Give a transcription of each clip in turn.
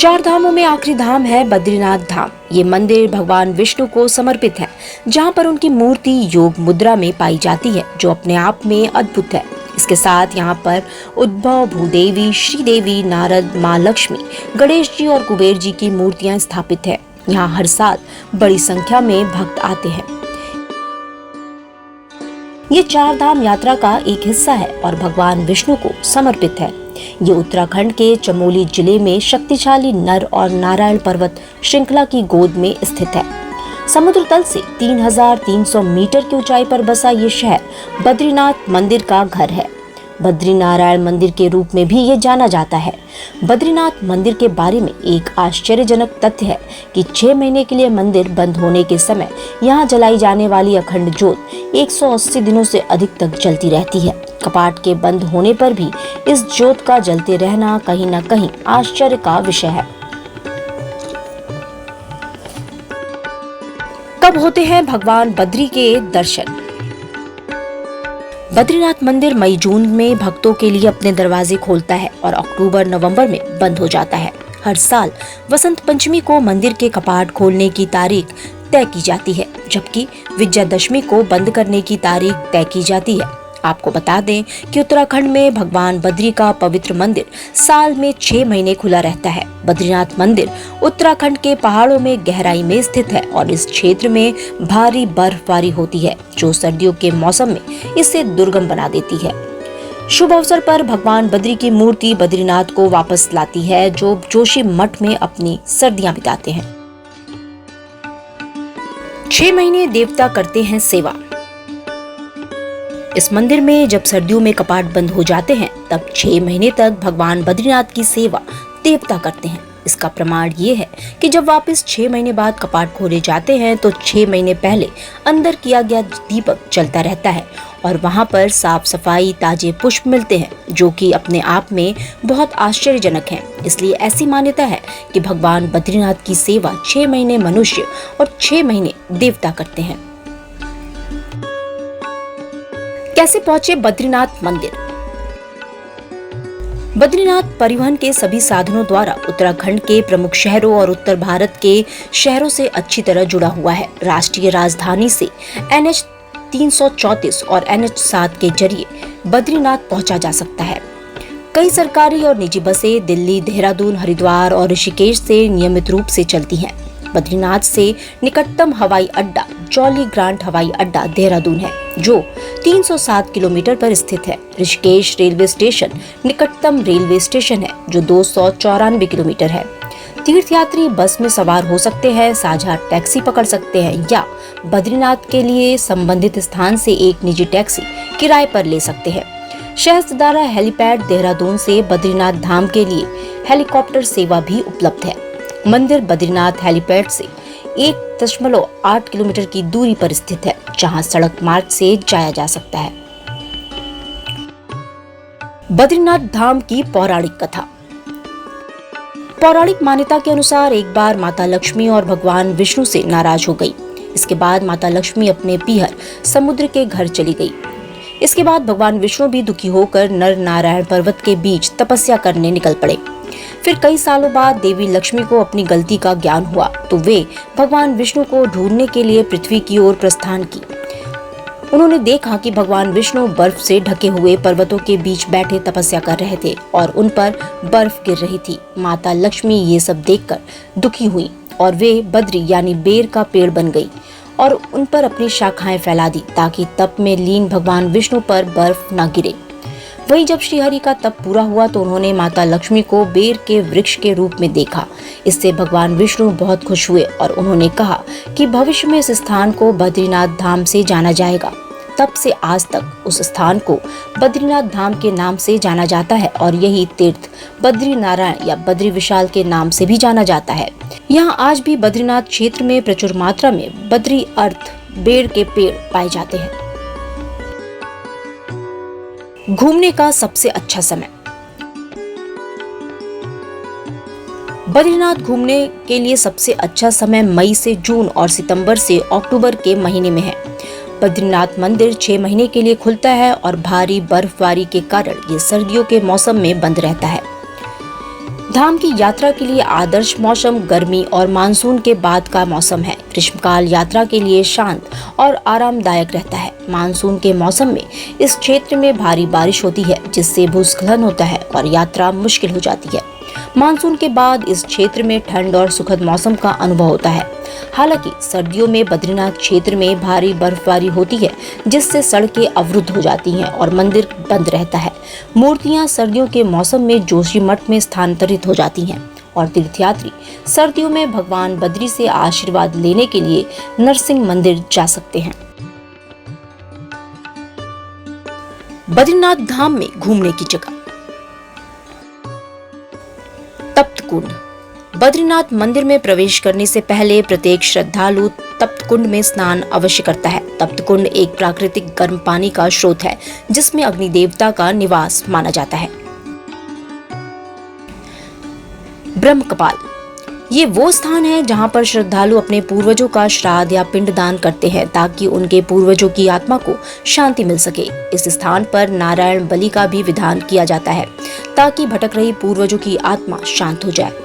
चार धामों में आखिरी धाम है बद्रीनाथ धाम। ये मंदिर भगवान विष्णु को समर्पित है, जहाँ पर उनकी मूर्ति योग मुद्रा में पाई जाती है, जो अपने आप में अद्भुत है। इसके साथ यहाँ पर उद्भव, भूदेवी, श्रीदेवी, नारद, माँ लक्ष्मी, गणेश जी और कुबेर जी की मूर्तियां स्थापित है। यहाँ हर साल बड़ी संख्या में भक्त आते हैं। ये चार धाम यात्रा का एक हिस्सा है और भगवान विष्णु को समर्पित है। ये उत्तराखंड के चमोली जिले में शक्तिशाली नर और नारायण पर्वत श्रृंखला की गोद में स्थित है। समुद्र तल से 3300 मीटर की ऊंचाई पर बसा ये शहर बद्रीनाथ मंदिर का घर है। बद्री नारायण मंदिर के रूप में भी ये जाना जाता है। बद्रीनाथ मंदिर के बारे में एक आश्चर्यजनक तथ्य है कि 6 महीने के लिए मंदिर बंद होने के समय यहाँ जलाई जाने वाली अखंड ज्योत 180 दिनों से अधिक तक जलती रहती है। कपाट के बंद होने पर भी इस ज्योत का जलते रहना कहीं न कहीं आश्चर्य का विषय है। कब होते हैं भगवान बद्री के दर्शन? बद्रीनाथ मंदिर मई जून में भक्तों के लिए अपने दरवाजे खोलता है और अक्टूबर नवंबर में बंद हो जाता है। हर साल वसंत पंचमी को मंदिर के कपाट खोलने की तारीख तय की जाती है, जबकि विजयादशमी को बंद करने की तारीख तय की जाती है। आपको बता दें कि उत्तराखंड में भगवान बद्री का पवित्र मंदिर साल में 6 महीने खुला रहता है। बद्रीनाथ मंदिर उत्तराखंड के पहाड़ों में गहराई में स्थित है और इस क्षेत्र में भारी बर्फबारी होती है, जो सर्दियों के मौसम में इसे दुर्गम बना देती है। शुभ अवसर पर भगवान बद्री की मूर्ति बद्रीनाथ को वापस लाती है, जो जोशी मठ में अपनी सर्दियां बिताते हैं। 6 महीने देवता करते हैं सेवा। इस मंदिर में जब सर्दियों में कपाट बंद हो जाते हैं, तब 6 महीने तक भगवान बद्रीनाथ की सेवा देवता करते हैं। इसका प्रमाण ये है कि जब वापस 6 महीने बाद कपाट खोले जाते हैं, तो 6 महीने पहले अंदर किया गया दीपक जलता रहता है और वहाँ पर साफ सफाई, ताजे पुष्प मिलते हैं, जो कि अपने आप में बहुत आश्चर्यजनक हैं। इसलिए ऐसी मान्यता है कि भगवान बद्रीनाथ की सेवा 6 महीने मनुष्य और 6 महीने देवता करते हैं। कैसे पहुंचे बद्रीनाथ मंदिर? बद्रीनाथ परिवहन के सभी साधनों द्वारा उत्तराखंड के प्रमुख शहरों और उत्तर भारत के शहरों से अच्छी तरह जुड़ा हुआ है। राष्ट्रीय राजधानी से NH 334 और NH 7 के जरिए बद्रीनाथ पहुंचा जा सकता है। कई सरकारी और निजी बसें दिल्ली, देहरादून, हरिद्वार और ऋषिकेश से नियमित रूप से चलती हैं। बद्रीनाथ से निकटतम हवाई अड्डा जॉली ग्रांट हवाई अड्डा देहरादून है, जो 307 किलोमीटर पर स्थित है। ऋषिकेश रेलवे स्टेशन निकटतम रेलवे स्टेशन है, जो 294 किलोमीटर है। तीर्थयात्री बस में सवार हो सकते हैं, साझा टैक्सी पकड़ सकते हैं या बद्रीनाथ के लिए संबंधित स्थान से एक निजी टैक्सी किराए पर ले सकते हैं। शहस्तिदारा हेलीपैड देहरादून से बद्रीनाथ धाम के लिए हेलीकॉप्टर सेवा भी उपलब्ध है। मंदिर बद्रीनाथ हेलीपैड से 1.8 किलोमीटर की दूरी पर स्थित है, जहां सड़क मार्ग से जाया जा सकता है। बद्रीनाथ धाम की पौराणिक कथा। पौराणिक मान्यता के अनुसार एक बार माता लक्ष्मी और भगवान विष्णु से नाराज हो गई। इसके बाद माता लक्ष्मी अपने पीहर समुद्र के घर चली गई। इसके बाद भगवान विष्णु भी दुखी होकर नर नारायण पर्वत के बीच तपस्या करने निकल पड़े। फिर कई सालों बाद देवी लक्ष्मी को अपनी गलती का ज्ञान हुआ, तो वे भगवान विष्णु को ढूंढने के लिए पृथ्वी की ओर प्रस्थान की। उन्होंने देखा कि भगवान विष्णु बर्फ से ढके हुए पर्वतों के बीच बैठे तपस्या कर रहे थे और उन पर बर्फ गिर रही थी। माता लक्ष्मी ये सब देखकर दुखी हुई और वे बद्री यानी बेर का पेड़ बन गई और उन पर अपनी शाखाएं फैला दी, ताकि तप में लीन भगवान विष्णु पर बर्फ न गिरे। वहीं जब श्रीहरि का तप पूरा हुआ, तो उन्होंने माता लक्ष्मी को बेर के वृक्ष के रूप में देखा। इससे भगवान विष्णु बहुत खुश हुए और उन्होंने कहा कि भविष्य में इस स्थान को बद्रीनाथ धाम से जाना जाएगा। तब से आज तक उस स्थान को बद्रीनाथ धाम के नाम से जाना जाता है और यही तीर्थ बद्री नारायण या बद्री विशाल के नाम से भी जाना जाता है। यहाँ आज भी बद्रीनाथ क्षेत्र में प्रचुर मात्रा में बद्री अर्थ बेर के पेड़ पाए जाते हैं। घूमने का सबसे अच्छा समय। बद्रीनाथ घूमने के लिए सबसे अच्छा समय मई से जून और सितंबर से अक्टूबर के महीने में है। बद्रीनाथ मंदिर 6 महीने के लिए खुलता है और भारी बर्फबारी के कारण ये सर्दियों के मौसम में बंद रहता है। धाम की यात्रा के लिए आदर्श मौसम गर्मी और मानसून के बाद का मौसम है। ग्रीष्मकाल यात्रा के लिए शांत और आरामदायक रहता है। मानसून के मौसम में इस क्षेत्र में भारी बारिश होती है, जिससे भूस्खलन होता है और यात्रा मुश्किल हो जाती है। मानसून के बाद इस क्षेत्र में ठंड और सुखद मौसम का अनुभव होता है। हालांकि सर्दियों में बद्रीनाथ क्षेत्र में भारी बर्फबारी होती है, जिससे सड़कें अवरुद्ध हो जाती हैं और मंदिर बंद रहता है। मूर्तियां सर्दियों के मौसम में जोशीमठ में स्थानांतरित हो जाती हैं और तीर्थयात्री सर्दियों में भगवान बद्री से आशीर्वाद लेने के लिए नरसिंह मंदिर जा सकते हैं। बद्रीनाथ धाम में घूमने की जगह। तप्त कुंड। बद्रीनाथ मंदिर में प्रवेश करने से पहले प्रत्येक श्रद्धालु तप्त कुंड में स्नान अवश्य करता है। तप्त कुंड एक प्राकृतिक गर्म पानी का स्रोत है, जिसमें अग्नि देवता का निवास माना जाता है। ब्रह्म कपाल। ये वो स्थान है जहां पर श्रद्धालु अपने पूर्वजों का श्राद्ध या पिंडदान करते हैं, ताकि उनके पूर्वजों की आत्मा को शांति मिल सके। इस स्थान पर नारायण बलि का भी विधान किया जाता है, ताकि भटक रही पूर्वजों की आत्मा शांत हो जाए।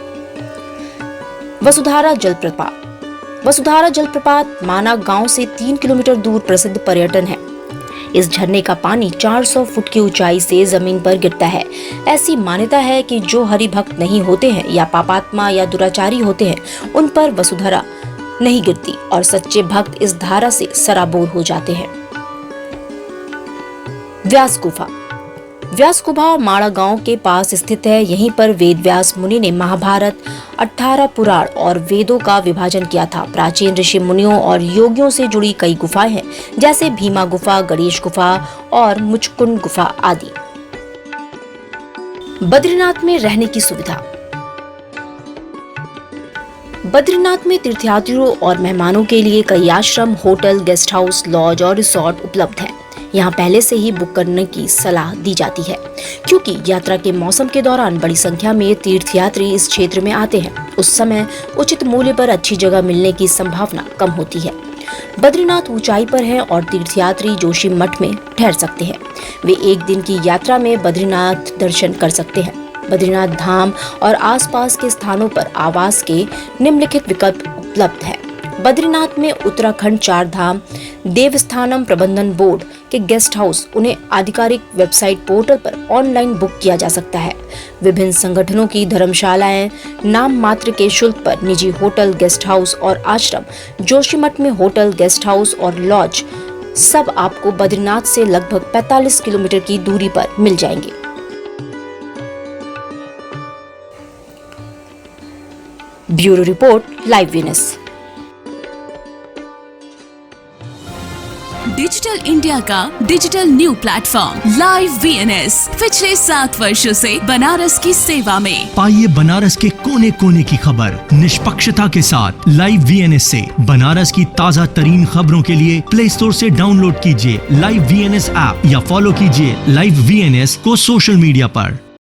वसुधारा जलप्रपात। वसुधारा जलप्रपात माना गांव से 3 किलोमीटर दूर प्रसिद्ध पर्यटन है। इस झरने का पानी 400 फुट की ऊंचाई से जमीन पर गिरता है। ऐसी मान्यता है कि जो हरि भक्त नहीं होते हैं या पापात्मा या दुराचारी होते हैं, उन पर वसुधारा नहीं गिरती और सच्चे भक्त इस धारा से सराबोर हो जाते हैं। व्यास गुफा। व्यास गुफा माड़ा गांव के पास स्थित है। यहीं पर वेद व्यास मुनि ने महाभारत, 18 पुराण और वेदों का विभाजन किया था। प्राचीन ऋषि मुनियों और योगियों से जुड़ी कई गुफाएं हैं, जैसे भीमा गुफा, गणेश गुफा और मुचकुंड गुफा आदि। बद्रीनाथ में रहने की सुविधा। बद्रीनाथ में तीर्थयात्रियों और मेहमानों के लिए कई आश्रम, होटल, गेस्ट हाउस, लॉज और रिसोर्ट उपलब्ध हैं। यहाँ पहले से ही बुक करने की सलाह दी जाती है, क्योंकि यात्रा के मौसम के दौरान बड़ी संख्या में तीर्थयात्री इस क्षेत्र में आते हैं। उस समय उचित मूल्य पर अच्छी जगह मिलने की संभावना कम होती है। बद्रीनाथ ऊंचाई पर है और तीर्थयात्री जोशीमठ में ठहर सकते हैं। वे एक दिन की यात्रा में बद्रीनाथ दर्शन कर सकते हैं। बद्रीनाथ धाम और आसपास के स्थानों पर आवास के निम्नलिखित विकल्प उपलब्ध है। बद्रीनाथ में उत्तराखंड 4 धाम देवस्थानम प्रबंधन बोर्ड के गेस्ट हाउस उन्हें आधिकारिक वेबसाइट पोर्टल पर ऑनलाइन बुक किया जा सकता है। विभिन्न संगठनों की धर्मशालाएं नाम मात्र के शुल्क पर, निजी होटल, गेस्ट हाउस और आश्रम, जोशीमठ में होटल, गेस्ट हाउस और लॉज सब आपको बद्रीनाथ से लगभग 45 किलोमीटर की दूरी पर मिल जाएंगे। Bureau report, live VNS. Digital India का digital new platform live VNS पिछले 7 वर्षों से बनारस की सेवा में। पाइए बनारस के कोने कोने की खबर निष्पक्षता के साथ। लाइव वीएनएस से बनारस की ताज़ा तरीन खबरों के लिए प्ले स्टोर से डाउनलोड कीजिए लाइव वीएनएस ऐप या फॉलो कीजिए लाइव वीएनएस को सोशल मीडिया पर।